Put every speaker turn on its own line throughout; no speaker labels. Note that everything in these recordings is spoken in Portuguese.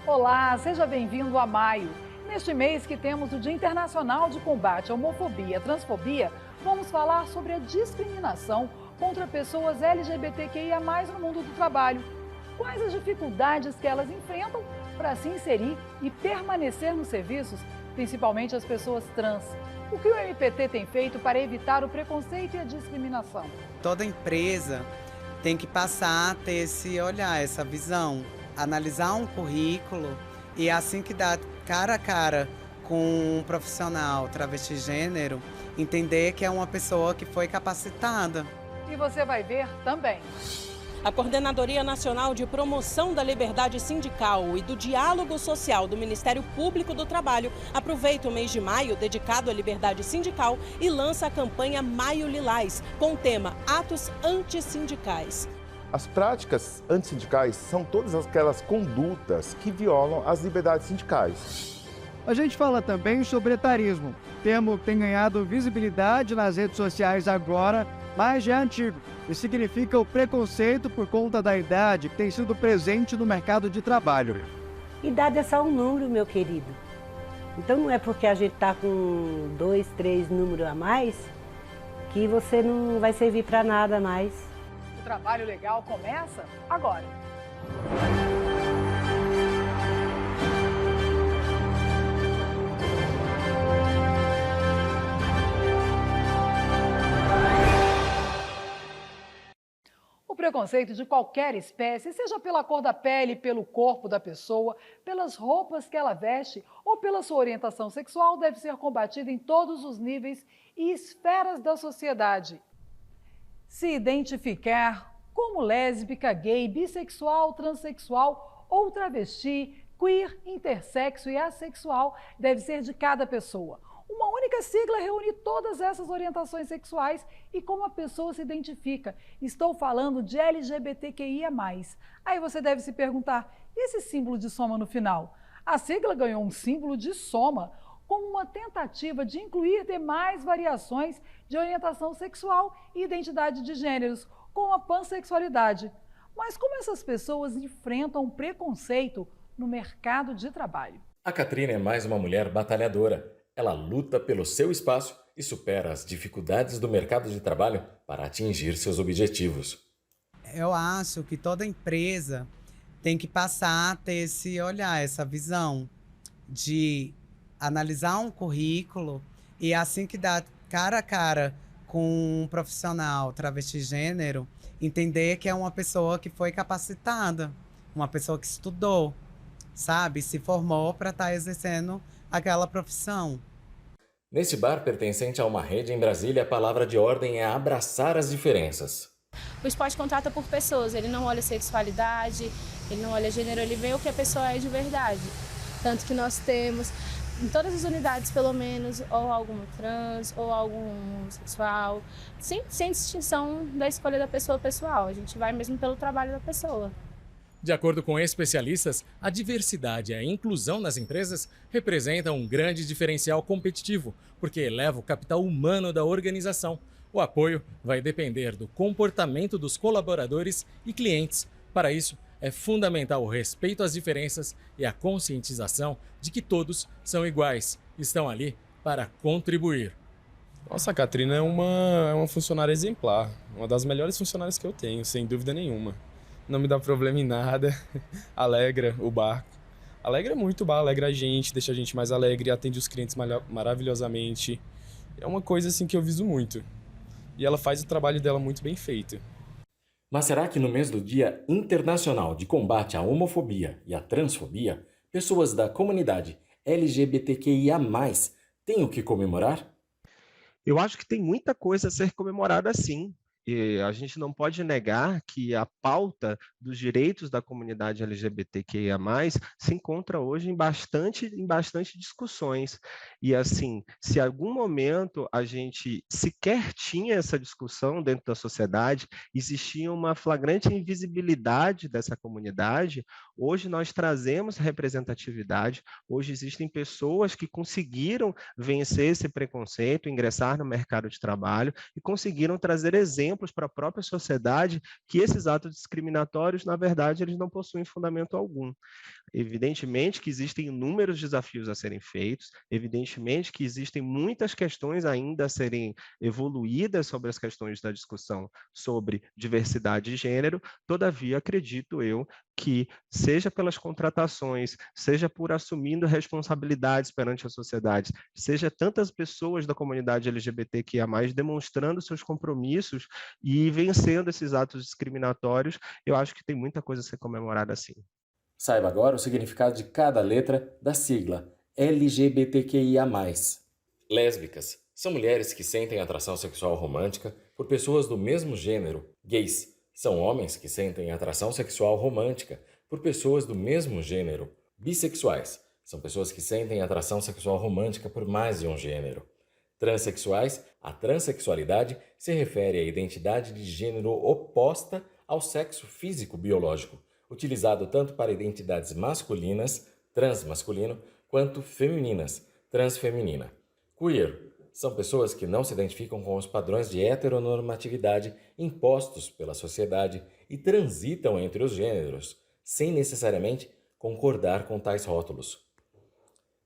Olá, seja bem-vindo a maio. Neste mês que temos o Dia Internacional de Combate à Homofobia e à Transfobia, vamos falar sobre a discriminação contra pessoas LGBTQIA+, no mundo do trabalho. Quais as dificuldades que elas enfrentam para se inserir e permanecer nos serviços, principalmente as pessoas trans? O que o MPT tem feito para evitar o preconceito e a discriminação?
Toda empresa tem que passar a ter esse olhar, essa visão, analisar um currículo e assim que dá cara a cara com um profissional travesti gênero, entender que é uma pessoa que foi capacitada.
E você vai ver também.
A Coordenadoria Nacional de Promoção da Liberdade Sindical e do Diálogo Social do Ministério Público do Trabalho aproveita o mês de maio dedicado à liberdade sindical e lança a campanha Maio Lilás, com o tema Atos Antissindicais.
As práticas antissindicais são todas aquelas condutas que violam as liberdades sindicais.
A gente fala também sobre etarismo, termo que tem ganhado visibilidade nas redes sociais agora, mas já é antigo e significa o preconceito por conta da idade que tem sido presente no mercado de trabalho.
Idade é só um número, meu querido. Então não é porque a gente está com 2, 3 números a mais que você não vai servir para nada mais.
O trabalho legal começa agora. O preconceito de qualquer espécie, seja pela cor da pele, pelo corpo da pessoa, pelas roupas que ela veste ou pela sua orientação sexual, deve ser combatido em todos os níveis e esferas da sociedade. Se identificar como lésbica, gay, bissexual, transexual ou travesti, queer, intersexo e assexual deve ser de cada pessoa. Uma única sigla reúne todas essas orientações sexuais e como a pessoa se identifica. Estou falando de LGBTQIA+. Aí você deve se perguntar, e esse símbolo de soma no final? A sigla ganhou um símbolo de soma como uma tentativa de incluir demais variações de orientação sexual e identidade de gêneros, como a pansexualidade. Mas como essas pessoas enfrentam preconceito no mercado de trabalho?
A Catrina é mais uma mulher batalhadora. Ela luta pelo seu espaço e supera as dificuldades do mercado de trabalho para atingir seus objetivos.
Eu acho que toda empresa tem que passar a ter esse olhar, essa visão de analisar um currículo e assim que dá cara a cara com um profissional travesti gênero, entender que é uma pessoa que foi capacitada, uma pessoa que estudou, sabe, se formou para estar exercendo aquela profissão.
Neste bar pertencente a uma rede em Brasília, a palavra de ordem é abraçar as diferenças.
O esporte contrata por pessoas, ele não olha sexualidade, ele não olha gênero, ele vê o que a pessoa é de verdade. Tanto que nós temos, em todas as unidades pelo menos, ou algum trans, ou algum homossexual, sem distinção da escolha da pessoa pessoal, a gente vai mesmo pelo trabalho da pessoa.
De acordo com especialistas, a diversidade e a inclusão nas empresas representam um grande diferencial competitivo, porque eleva o capital humano da organização. O apoio vai depender do comportamento dos colaboradores e clientes. Para isso, é fundamental o respeito às diferenças e a conscientização de que todos são iguais, estão ali para contribuir.
Nossa, a Catrina é uma funcionária exemplar, uma das melhores funcionárias que eu tenho, sem dúvida nenhuma. Não me dá problema em nada, alegra o bar. Alegra muito o bar, alegra a gente, deixa a gente mais alegre, atende os clientes maravilhosamente. É uma coisa assim que eu viso muito. E ela faz o trabalho dela muito bem feito.
Mas será que no mês do Dia Internacional de Combate à Homofobia e à Transfobia, pessoas da comunidade LGBTQIA+, têm o que comemorar?
Eu acho que tem muita coisa a ser comemorada sim. E a gente não pode negar que a pauta dos direitos da comunidade LGBTQIA+, se encontra hoje em bastante discussões. E assim, se em algum momento a gente sequer tinha essa discussão dentro da sociedade, existia uma flagrante invisibilidade dessa comunidade, hoje nós trazemos representatividade, hoje existem pessoas que conseguiram vencer esse preconceito, ingressar no mercado de trabalho e conseguiram trazer exemplos exemplos para a própria sociedade que esses atos discriminatórios, na verdade, eles não possuem fundamento algum. Evidentemente que existem inúmeros desafios a serem feitos, evidentemente que existem muitas questões ainda a serem evoluídas sobre as questões da discussão sobre diversidade de gênero, todavia acredito eu que, seja pelas contratações, seja por assumindo responsabilidades perante a sociedade, seja tantas pessoas da comunidade LGBTQIA+, demonstrando seus compromissos e vencendo esses atos discriminatórios, eu acho que tem muita coisa a ser comemorada assim.
Saiba agora o significado de cada letra da sigla LGBTQIA+. Lésbicas são mulheres que sentem atração sexual romântica por pessoas do mesmo gênero. Gays são homens que sentem atração sexual romântica por pessoas do mesmo gênero. Bissexuais são pessoas que sentem atração sexual romântica por mais de um gênero. Transsexuais, a transexualidade se refere à identidade de gênero oposta ao sexo físico biológico, utilizado tanto para identidades masculinas, transmasculino, quanto femininas, transfeminina. Queer são pessoas que não se identificam com os padrões de heteronormatividade impostos pela sociedade e transitam entre os gêneros, sem necessariamente concordar com tais rótulos.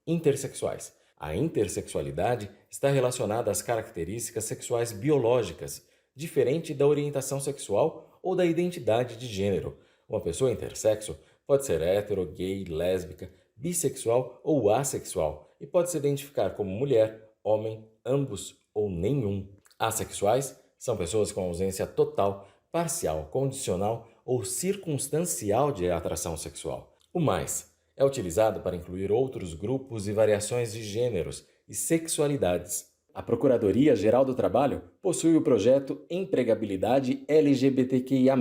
Intersexuais. A intersexualidade está relacionada às características sexuais biológicas, diferente da orientação sexual ou da identidade de gênero. Uma pessoa intersexo pode ser hétero, gay, lésbica, bissexual ou assexual e pode se identificar como mulher, homem, ambos ou nenhum. Assexuais são pessoas com ausência total, parcial, condicional ou circunstancial de atração sexual. O mais é utilizado para incluir outros grupos e variações de gêneros e sexualidades. A Procuradoria-Geral do Trabalho possui o projeto Empregabilidade LGBTQIA+.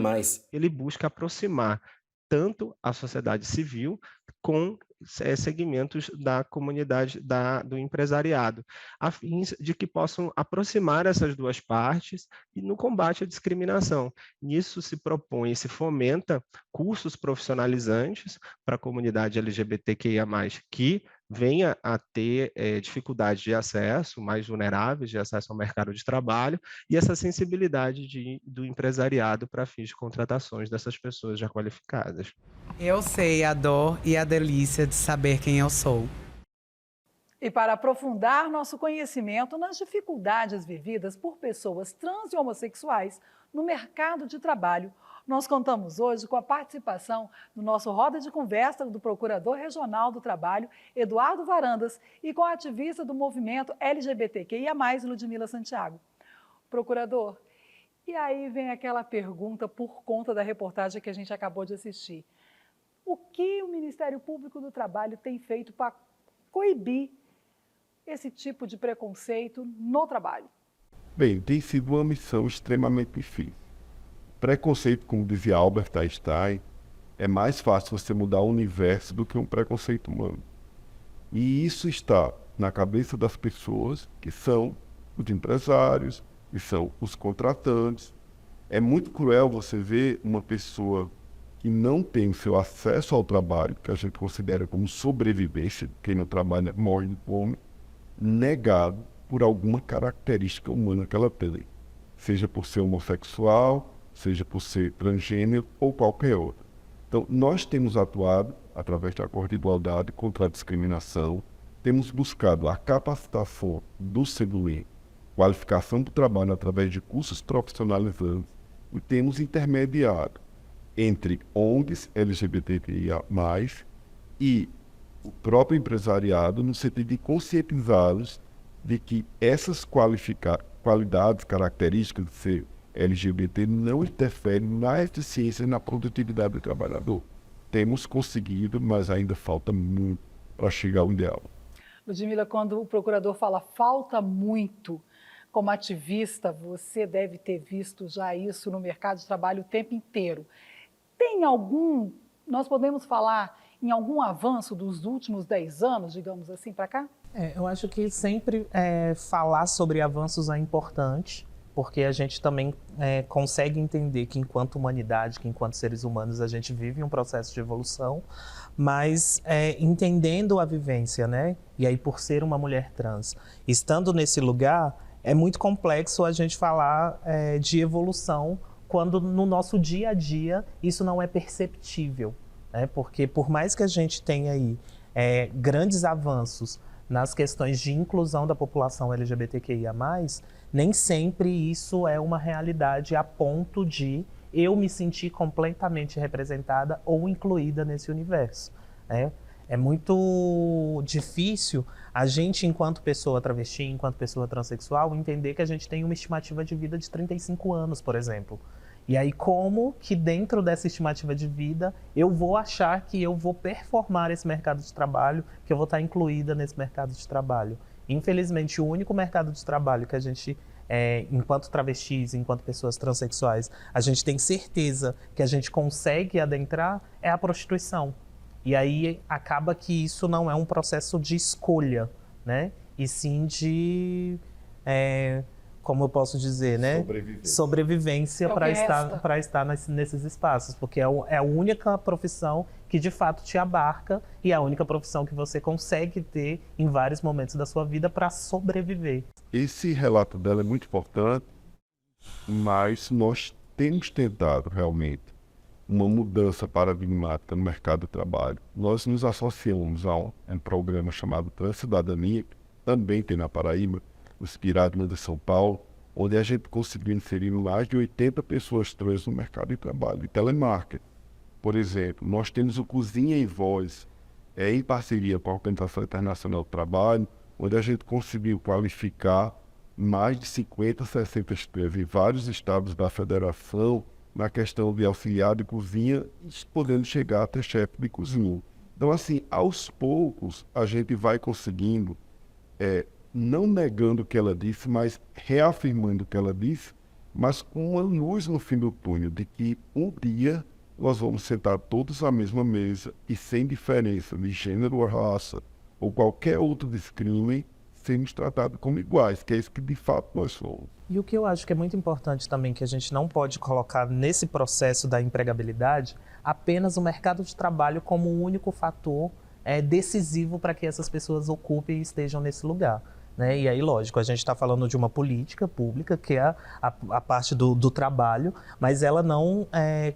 Ele busca aproximar tanto a sociedade civil com segmentos da comunidade do empresariado, a fim de que possam aproximar essas duas partes e no combate à discriminação. Nisso se propõe e se fomenta cursos profissionalizantes para a comunidade LGBTQIA+, que venha a ter dificuldade de acesso, mais vulneráveis de acesso ao mercado de trabalho, e essa sensibilidade do empresariado para fins de contratações dessas pessoas já qualificadas.
Eu sei a dor e a delícia de saber quem eu sou.
E para aprofundar nosso conhecimento nas dificuldades vividas por pessoas trans e homossexuais no mercado de trabalho, nós contamos hoje com a participação no nosso Roda de Conversa do Procurador Regional do Trabalho, Eduardo Varandas, e com a ativista do movimento LGBTQIA+, Ludmila Santiago. Procurador, e aí vem aquela pergunta por conta da reportagem que a gente acabou de assistir. O que o Ministério Público do Trabalho tem feito para coibir esse tipo de preconceito no trabalho?
Bem, tem sido uma missão extremamente difícil. Preconceito, como dizia Albert Einstein, é mais fácil você mudar o universo do que um preconceito humano. E isso está na cabeça das pessoas, que são os empresários, que são os contratantes. É muito cruel você ver uma pessoa que não tem o seu acesso ao trabalho, que a gente considera como sobrevivência, quem não trabalha morre de fome, negado por alguma característica humana que ela tem, seja por ser homossexual, seja por ser transgênero ou qualquer outra. Então, nós temos atuado, através da Corte de Igualdade, contra a discriminação, temos buscado a capacitação do CEDUE, qualificação do trabalho através de cursos profissionalizantes, e temos intermediado entre ONGs LGBTQIA+, e o próprio empresariado, no sentido de conscientizá-los de que essas qualidades, características de ser LGBT não interferem na eficiência e na produtividade do trabalhador. Temos conseguido, mas ainda falta muito para chegar ao ideal.
Ludmila, quando o procurador fala falta muito, como ativista, você deve ter visto já isso no mercado de trabalho o tempo inteiro. Tem algum, nós podemos falar em algum avanço dos últimos 10 anos, digamos assim, para cá?
Eu acho que sempre falar sobre avanços é importante, porque a gente também consegue entender que enquanto humanidade, que enquanto seres humanos, a gente vive um processo de evolução, mas entendendo a vivência, né? E aí por ser uma mulher trans, estando nesse lugar, é muito complexo a gente falar de evolução quando no nosso dia a dia isso não é perceptível, né? Porque por mais que a gente tenha aí grandes avanços nas questões de inclusão da população LGBTQIA+, nem sempre isso é uma realidade a ponto de eu me sentir completamente representada ou incluída nesse universo, né? É muito difícil a gente, enquanto pessoa travesti, enquanto pessoa transexual, entender que a gente tem uma estimativa de vida de 35 anos, por exemplo. E aí, como que dentro dessa estimativa de vida eu vou achar que eu vou performar esse mercado de trabalho, que eu vou estar incluída nesse mercado de trabalho? Infelizmente, o único mercado de trabalho que a gente, enquanto travestis, enquanto pessoas transexuais, a gente tem certeza que a gente consegue adentrar é a prostituição. E aí acaba que isso não é um processo de escolha, né? E sim de, como eu posso dizer, né? Sobrevivência para estar nesses espaços, porque é a única profissão que de fato te abarca e é a única profissão que você consegue ter em vários momentos da sua vida para sobreviver.
Esse relato dela é muito importante, mas nós temos tentado realmente uma mudança paradigmática no mercado de trabalho. Nós nos associamos a um programa chamado Transcidadania, que também tem na Paraíba, inspirado no de São Paulo, onde a gente conseguiu inserir mais de 80 pessoas trans no mercado de trabalho, de telemarketing. Por exemplo, nós temos o Cozinha em Voz, em parceria com a Organização Internacional do Trabalho, onde a gente conseguiu qualificar mais de 50, 60 trans em vários estados da federação, na questão de auxiliar de cozinha, podendo chegar até chefe de cozinha. Então, assim, aos poucos, a gente vai conseguindo, não negando o que ela disse, mas reafirmando o que ela disse, mas com uma luz no fim do túnel, de que um dia nós vamos sentar todos à mesma mesa e sem diferença de gênero ou raça, ou qualquer outro discrime, sermos tratados como iguais, que é isso que de fato nós somos.
E o que eu acho que é muito importante também, que a gente não pode colocar nesse processo da empregabilidade, apenas o mercado de trabalho como o único fator decisivo para que essas pessoas ocupem e estejam nesse lugar, né? E aí, lógico, a gente está falando de uma política pública, que é a parte do trabalho, mas ela não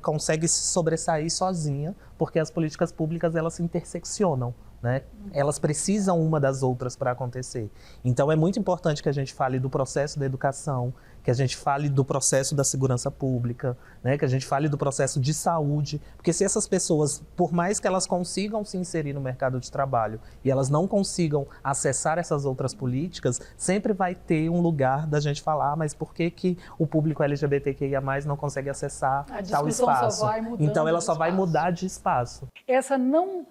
consegue se sobressair sozinha, porque as políticas públicas elas se interseccionam, né? Elas precisam uma das outras para acontecer. Então é muito importante que a gente fale do processo da educação, que a gente fale do processo da segurança pública, né? Que a gente fale do processo de saúde, porque se essas pessoas, por mais que elas consigam se inserir no mercado de trabalho e elas não consigam acessar essas outras políticas, sempre vai ter um lugar da gente falar, mas por que o público LGBTQIA+ não consegue acessar tal espaço? Então ela só vai mudar de espaço.
Essa não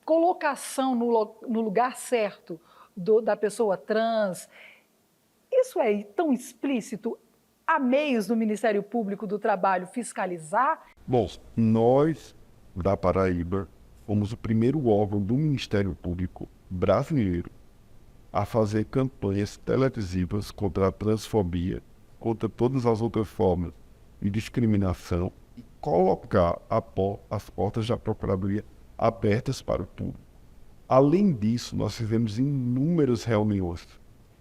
colocação no lugar certo da pessoa trans, isso é tão explícito? Há meios do Ministério Público do Trabalho fiscalizar?
Bom, nós da Paraíba fomos o primeiro órgão do Ministério Público brasileiro a fazer campanhas televisivas contra a transfobia, contra todas as outras formas de discriminação e colocar as portas da Procuradoria abertas para o público. Além disso, nós fizemos inúmeras reuniões,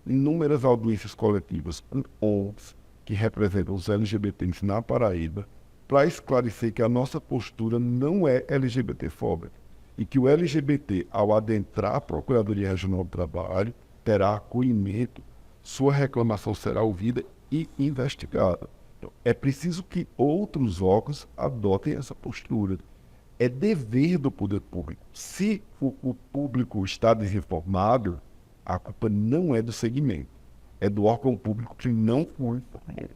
inúmeras audiências coletivas com ONGs que representam os LGBTs na Paraíba, para esclarecer que a nossa postura não é LGBTfóbica e que o LGBT, ao adentrar a Procuradoria Regional do Trabalho, terá acolhimento, sua reclamação será ouvida e investigada. Então, é preciso que outros órgãos adotem essa postura. É dever do poder público. Se o público está desinformado, a culpa não é do segmento, é do órgão público que não foi informado.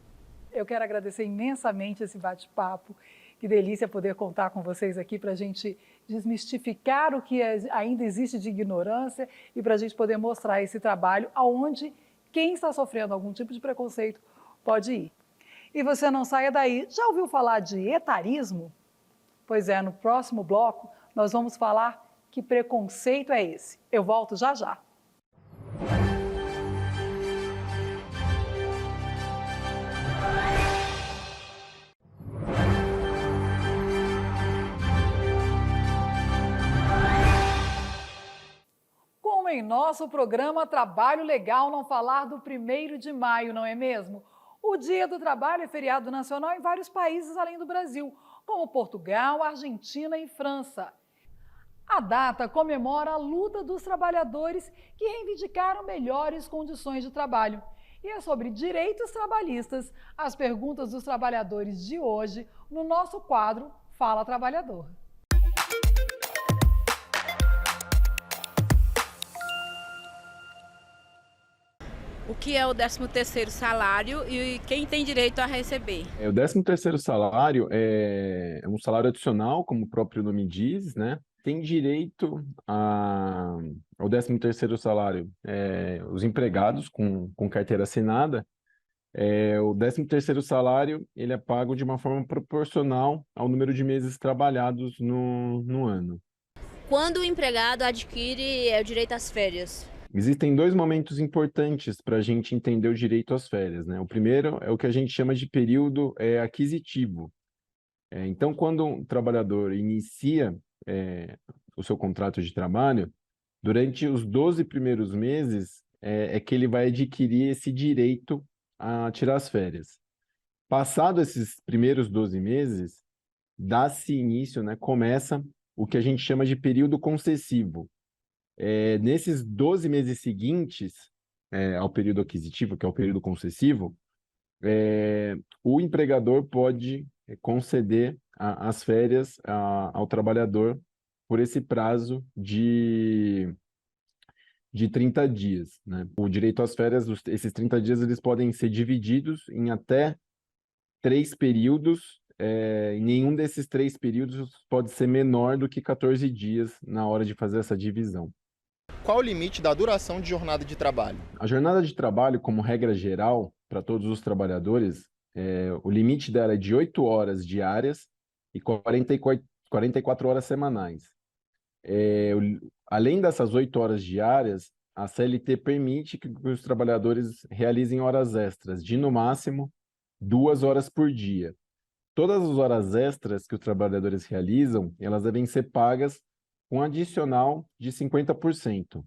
Eu quero agradecer imensamente esse bate-papo. Que delícia poder contar com vocês aqui para a gente desmistificar o que ainda existe de ignorância e para a gente poder mostrar esse trabalho aonde quem está sofrendo algum tipo de preconceito pode ir. E você não saia daí. Já ouviu falar de etarismo? Pois é, no próximo bloco nós vamos falar que preconceito é esse. Eu volto já já. em nosso programa Trabalho Legal não falar do 1º de maio, não é mesmo? O Dia do Trabalho é feriado nacional em vários países além do Brasil, como Portugal, Argentina e França. A data comemora a luta dos trabalhadores que reivindicaram melhores condições de trabalho. E é sobre direitos trabalhistas as perguntas dos trabalhadores de hoje no nosso quadro Fala Trabalhador.
O que é o 13º salário e quem tem direito a receber?
O 13º salário é um salário adicional, como o próprio nome diz, né? Tem direito ao 13º salário os empregados com carteira assinada. O 13º salário ele é pago de uma forma proporcional ao número de meses trabalhados no ano.
Quando o empregado adquire o direito às férias?
Existem dois momentos importantes para a gente entender o direito às férias, né? O primeiro é o que a gente chama de período aquisitivo. Então, quando um trabalhador inicia o seu contrato de trabalho, durante os 12 primeiros meses é que ele vai adquirir esse direito a tirar as férias. Passado esses primeiros 12 meses, dá-se início, né? Começa o que a gente chama de período concessivo. Nesses 12 meses seguintes ao período aquisitivo, que é o período concessivo, o empregador pode conceder as férias ao trabalhador por esse prazo de 30 dias, né? O direito às férias, esses 30 dias, eles podem ser divididos em até 3 períodos, e nenhum desses 3 períodos pode ser menor do que 14 dias na hora de fazer essa divisão.
Qual o limite da duração de jornada de trabalho?
A jornada de trabalho, como regra geral, para todos os trabalhadores, o limite dela é de 8 horas diárias e 44 horas semanais. Além dessas 8 horas diárias, a CLT permite que os trabalhadores realizem horas extras de, no máximo, 2 horas por dia. Todas as horas extras que os trabalhadores realizam, elas devem ser pagas com adicional de 50%.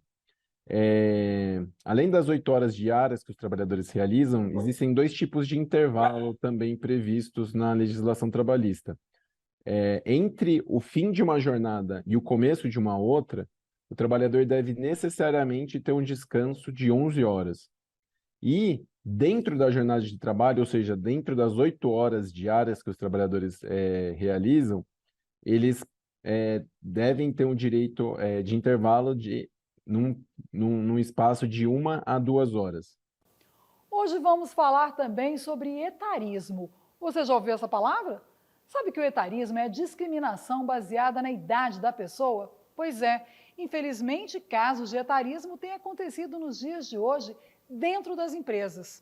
Além das 8 horas diárias que os trabalhadores realizam, existem 2 tipos de intervalo também previstos na legislação trabalhista. Entre o fim de uma jornada e o começo de uma outra, o trabalhador deve necessariamente ter um descanso de 11 horas. E dentro da jornada de trabalho, ou seja, dentro das 8 horas diárias que os trabalhadores realizam, eles devem ter um direito de intervalo num espaço de 1 a 2 horas.
Hoje vamos falar também sobre etarismo. Você já ouviu essa palavra? Sabe que o etarismo é a discriminação baseada na idade da pessoa? Pois é, infelizmente, casos de etarismo têm acontecido nos dias de hoje dentro das empresas.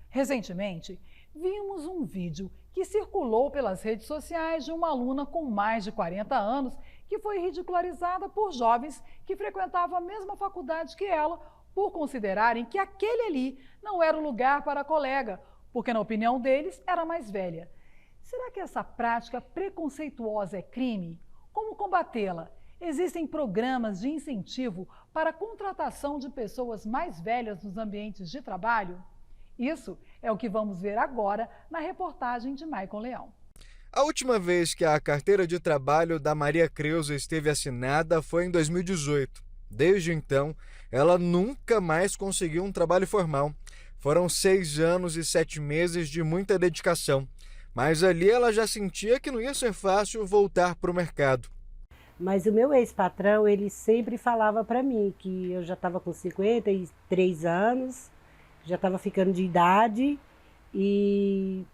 Recentemente, vimos um vídeo que circulou pelas redes sociais de uma aluna com mais de 40 anos que foi ridicularizada por jovens que frequentavam a mesma faculdade que ela por considerarem que aquele ali não era o lugar para a colega, porque na opinião deles era mais velha. Será que essa prática preconceituosa é crime? Como combatê-la? Existem programas de incentivo para a contratação de pessoas mais velhas nos ambientes de trabalho? Isso é o que vamos ver agora na reportagem de Maicon Leão.
A última vez que a carteira de trabalho da Maria Creuza esteve assinada foi em 2018. Desde então, ela nunca mais conseguiu um trabalho formal. Foram 6 anos e 7 meses de muita dedicação. Mas ali ela já sentia que não ia ser fácil voltar para o mercado.
Mas o meu ex-patrão, ele sempre falava para mim que eu já estava com 53 anos, já estava ficando de idade e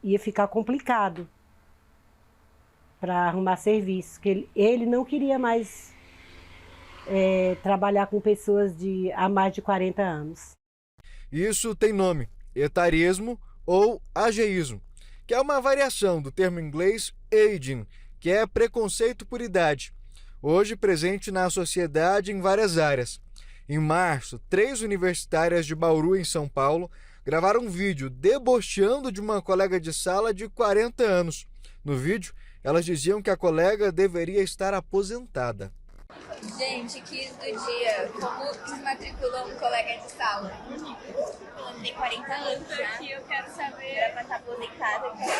ia ficar complicado para arrumar serviço. Que ele não queria mais trabalhar com pessoas há mais de 40 anos.
Isso tem nome, etarismo ou ageísmo, que é uma variação do termo inglês aging, que é preconceito por idade, hoje presente na sociedade em várias áreas. Em março, 3 universitárias de Bauru, em São Paulo, gravaram um vídeo debochando de uma colega de sala de 40 anos. No vídeo, elas diziam que a colega deveria estar aposentada.
Gente, quiz do dia. Como desmatricula um colega de sala? Eu tenho 40 anos já. Eu quero saber. Era pra estar aposentada, eu quero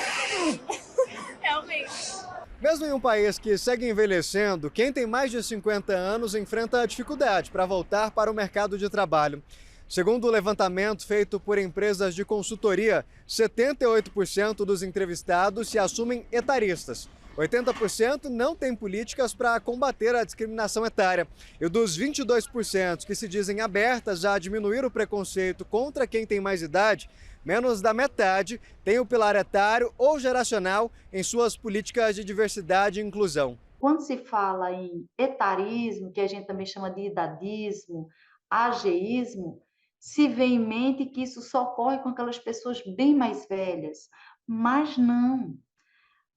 saber. Realmente.
Mesmo em um país que segue envelhecendo, quem tem mais de 50 anos enfrenta dificuldade para voltar para o mercado de trabalho. Segundo o levantamento feito por empresas de consultoria, 78% dos entrevistados se assumem etaristas. 80% não têm políticas para combater a discriminação etária. E dos 22% que se dizem abertas a diminuir o preconceito contra quem tem mais idade, menos da metade tem o pilar etário ou geracional em suas políticas de diversidade e inclusão.
Quando se fala em etarismo, que a gente também chama de idadismo, ageísmo, se vê em mente que isso só ocorre com aquelas pessoas bem mais velhas. Mas não.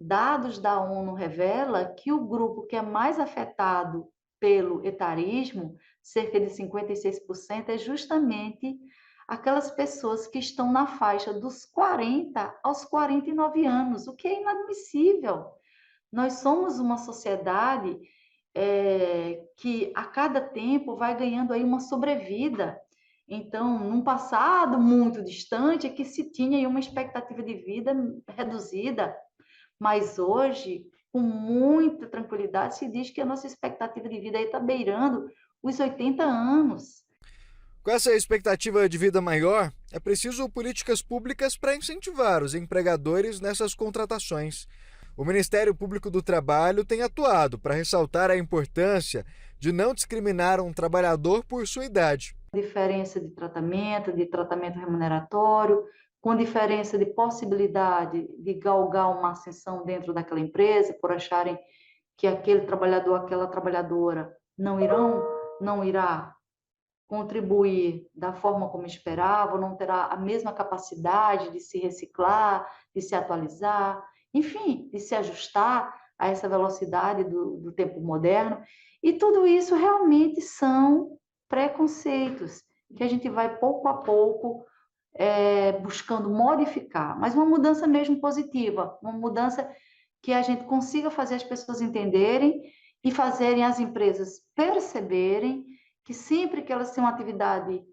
Dados da ONU revelam que o grupo que é mais afetado pelo etarismo, cerca de 56%, é justamente aquelas pessoas que estão na faixa dos 40 aos 49 anos, o que é inadmissível. Nós somos uma sociedade que a cada tempo vai ganhando aí uma sobrevida. Então, num passado muito distante, é que se tinha aí uma expectativa de vida reduzida, mas hoje, com muita tranquilidade, se diz que a nossa expectativa de vida está beirando os 80 anos.
Com essa expectativa de vida maior, é preciso políticas públicas para incentivar os empregadores nessas contratações. O Ministério Público do Trabalho tem atuado para ressaltar a importância de não discriminar um trabalhador por sua idade.
Diferença de tratamento remuneratório, com diferença de possibilidade de galgar uma ascensão dentro daquela empresa, por acharem que aquele trabalhador, aquela trabalhadora não irá contribuir da forma como esperava, não terá a mesma capacidade de se reciclar, de se atualizar, enfim, de se ajustar a essa velocidade do tempo moderno. E tudo isso realmente são preconceitos que a gente vai pouco a pouco buscando modificar, mas uma mudança mesmo positiva, uma mudança que a gente consiga fazer as pessoas entenderem e fazerem as empresas perceberem que sempre que elas têm uma atividade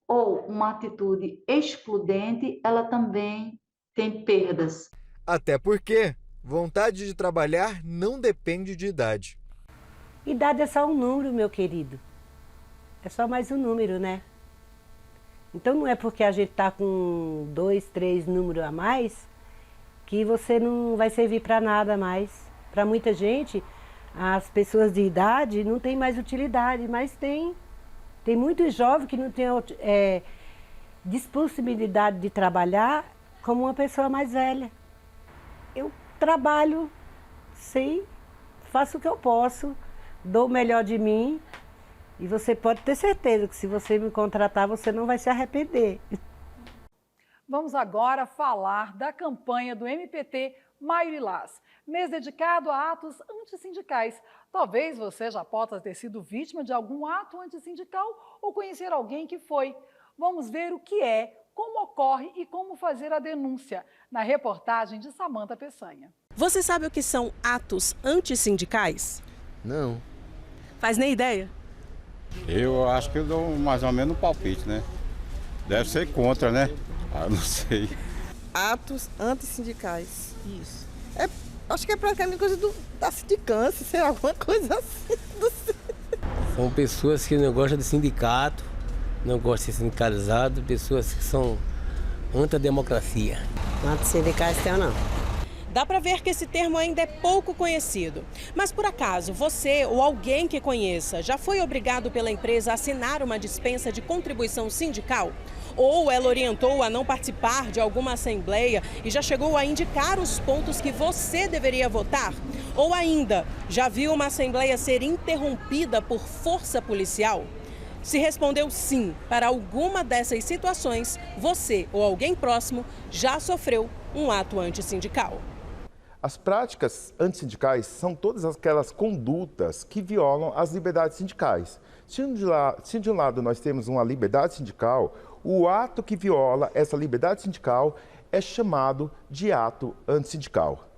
ou uma atitude excludente, ela também tem perdas.
Até porque vontade de trabalhar não depende de idade.
Idade é só um número, meu querido. É só mais um número, né? Então não é porque a gente está com 2, 3 números a mais que você não vai servir para nada mais. Para muita gente, as pessoas de idade não têm mais utilidade, mas tem muitos jovens que não têm disponibilidade de trabalhar como uma pessoa mais velha. Eu trabalho, sei, faço o que eu posso, dou o melhor de mim. E você pode ter certeza que se você me contratar, você não vai se arrepender.
Vamos agora falar da campanha do MPT Maio Lilás, mês dedicado a atos antissindicais. Talvez você já possa ter sido vítima de algum ato antissindical ou conhecer alguém que foi. Vamos ver o que é, como ocorre e como fazer a denúncia, na reportagem de Samanta Peçanha.
Você sabe o que são atos antissindicais?
Não.
Faz nem ideia?
Eu acho que eu dou mais ou menos um palpite, né? Deve ser contra, né? Não sei.
Atos antissindicais. Isso. Acho que é praticamente coisa da sindicância, sei lá, alguma coisa assim.
São pessoas que não gostam de sindicato, não gostam de ser sindicalizado, pessoas que são anti-democracia.
Antissindicais tem ou não?
Dá para ver que esse termo ainda é pouco conhecido. Mas por acaso, você ou alguém que conheça já foi obrigado pela empresa a assinar uma dispensa de contribuição sindical? Ou ela orientou a não participar de alguma assembleia e já chegou a indicar os pontos que você deveria votar? Ou ainda, já viu uma assembleia ser interrompida por força policial? Se respondeu sim para alguma dessas situações, você ou alguém próximo já sofreu um ato antissindical.
As práticas antissindicais são todas aquelas condutas que violam as liberdades sindicais. Se de um lado nós temos uma liberdade sindical, o ato que viola essa liberdade sindical é chamado de ato antissindical.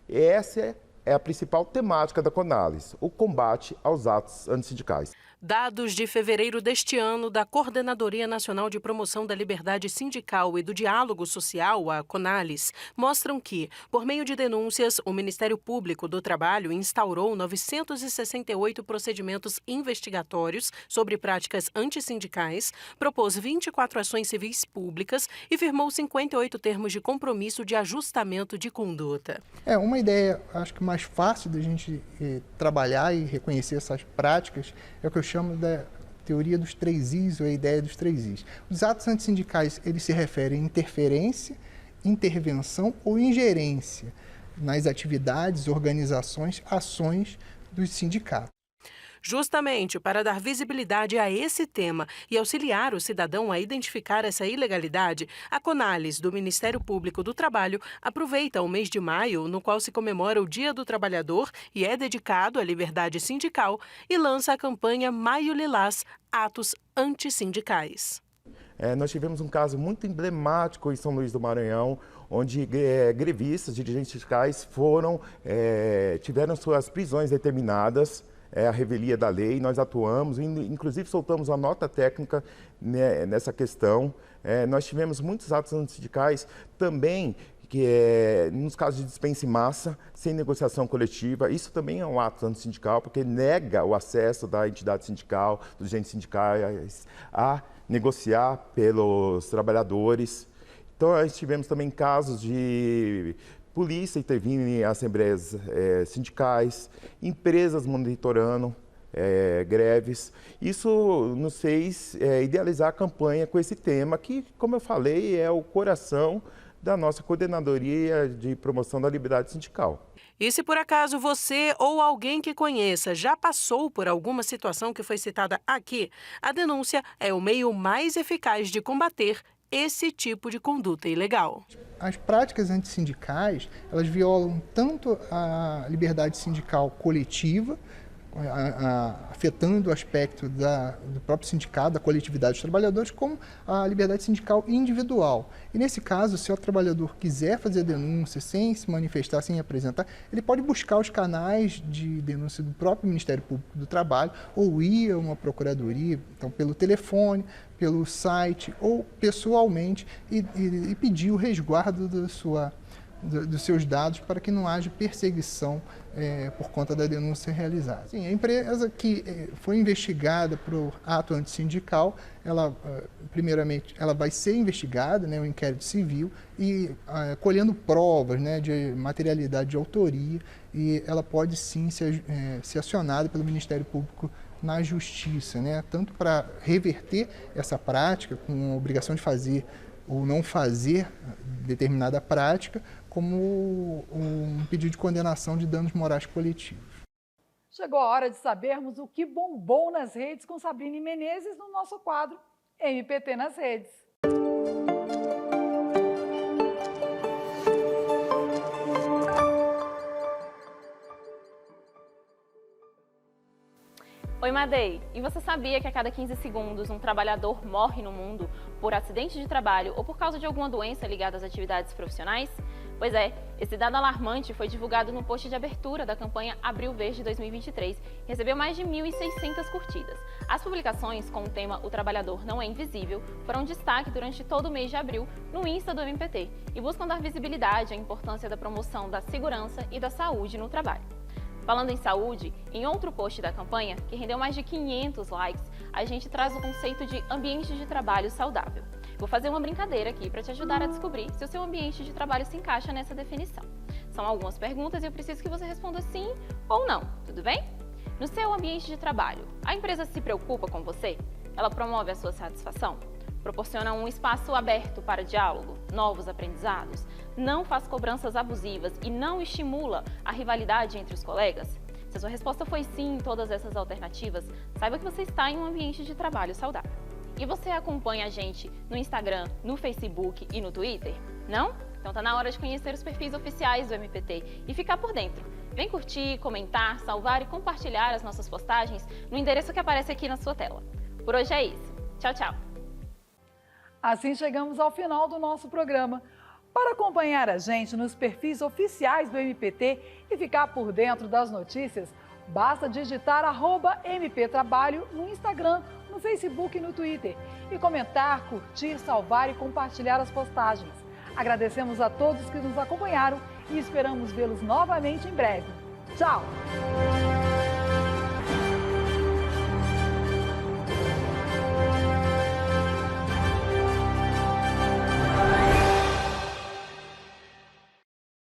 Essa é é a principal temática da Conalis, o combate aos atos antissindicais.
Dados de fevereiro deste ano da Coordenadoria Nacional de Promoção da Liberdade Sindical e do Diálogo Social, a Conalis, mostram que, por meio de denúncias, o Ministério Público do Trabalho instaurou 968 procedimentos investigatórios sobre práticas antissindicais, propôs 24 ações civis públicas e firmou 58 termos de compromisso de ajustamento de conduta.
É uma ideia, acho que mais fácil da gente trabalhar e reconhecer essas práticas é o que eu chamo da teoria dos 3 Is, ou a ideia dos 3 Is. Os atos antissindicais, eles se referem a interferência, intervenção ou ingerência nas atividades, organizações, ações dos sindicatos.
Justamente para dar visibilidade a esse tema e auxiliar o cidadão a identificar essa ilegalidade, a Conalis, do Ministério Público do Trabalho, aproveita o mês de maio, no qual se comemora o Dia do Trabalhador e é dedicado à liberdade sindical, e lança a campanha Maio Lilás, Atos Antissindicais.
Nós tivemos um caso muito emblemático em São Luís do Maranhão, onde grevistas, dirigentes sindicais tiveram suas prisões determinadas, a revelia da lei. Nós atuamos, inclusive soltamos uma nota técnica nessa questão. Nós tivemos muitos atos antissindicais também, nos casos de dispensa em massa, sem negociação coletiva. Isso também é um ato antissindical, porque nega o acesso da entidade sindical, dos dirigentes sindicais, a negociar pelos trabalhadores. Então, nós tivemos também casos de polícia intervindo em assembleias sindicais, empresas monitorando greves. Isso nos fez idealizar a campanha com esse tema, que, como eu falei, é o coração da nossa Coordenadoria de Promoção da Liberdade Sindical.
E se por acaso você ou alguém que conheça já passou por alguma situação que foi citada aqui, a denúncia é o meio mais eficaz de combater esse tipo de conduta ilegal.
As práticas antissindicais, elas violam tanto a liberdade sindical coletiva, afetando o aspecto do próprio sindicato, da coletividade dos trabalhadores, como a liberdade sindical individual. E nesse caso, se o trabalhador quiser fazer denúncia sem se manifestar, sem apresentar, ele pode buscar os canais de denúncia do próprio Ministério Público do Trabalho ou ir a uma procuradoria, então pelo telefone, pelo site ou pessoalmente e pedir o resguardo dos seus dados para que não haja perseguição por conta da denúncia realizada. Sim, a empresa que foi investigada por ato antissindical, primeiramente, ela vai ser investigada, um inquérito civil, e colhendo provas de materialidade de autoria, e ela pode sim ser acionada pelo Ministério Público na Justiça, tanto para reverter essa prática, com a obrigação de fazer ou não fazer determinada prática, como um pedido de condenação de danos morais coletivos.
Chegou a hora de sabermos o que bombou nas redes com Sabrina Menezes no nosso quadro MPT nas redes.
Oi, Madei! E você sabia que a cada 15 segundos um trabalhador morre no mundo por acidente de trabalho ou por causa de alguma doença ligada às atividades profissionais? Pois é, esse dado alarmante foi divulgado no post de abertura da campanha Abril Verde 2023 e recebeu mais de 1.600 curtidas. As publicações com o tema O Trabalhador Não é Invisível foram destaque durante todo o mês de abril no Insta do MPT e buscam dar visibilidade à importância da promoção da segurança e da saúde no trabalho. Falando em saúde, em outro post da campanha, que rendeu mais de 500 likes, a gente traz o conceito de ambiente de trabalho saudável. Vou fazer uma brincadeira aqui para te ajudar a descobrir se o seu ambiente de trabalho se encaixa nessa definição. São algumas perguntas e eu preciso que você responda sim ou não, tudo bem? No seu ambiente de trabalho, a empresa se preocupa com você? Ela promove a sua satisfação? Proporciona um espaço aberto para diálogo, novos aprendizados? Não faz cobranças abusivas e não estimula a rivalidade entre os colegas? Se a sua resposta foi sim em todas essas alternativas, saiba que você está em um ambiente de trabalho saudável. E você acompanha a gente no Instagram, no Facebook e no Twitter? Não? Então tá na hora de conhecer os perfis oficiais do MPT e ficar por dentro. Vem curtir, comentar, salvar e compartilhar as nossas postagens no endereço que aparece aqui na sua tela. Por hoje é isso. Tchau, tchau.
Assim chegamos ao final do nosso programa. Para acompanhar a gente nos perfis oficiais do MPT e ficar por dentro das notícias, basta digitar @MPTrabalho no Instagram, no Facebook e no Twitter e comentar, curtir, salvar e compartilhar as postagens. Agradecemos a todos que nos acompanharam e esperamos vê-los novamente em breve. Tchau!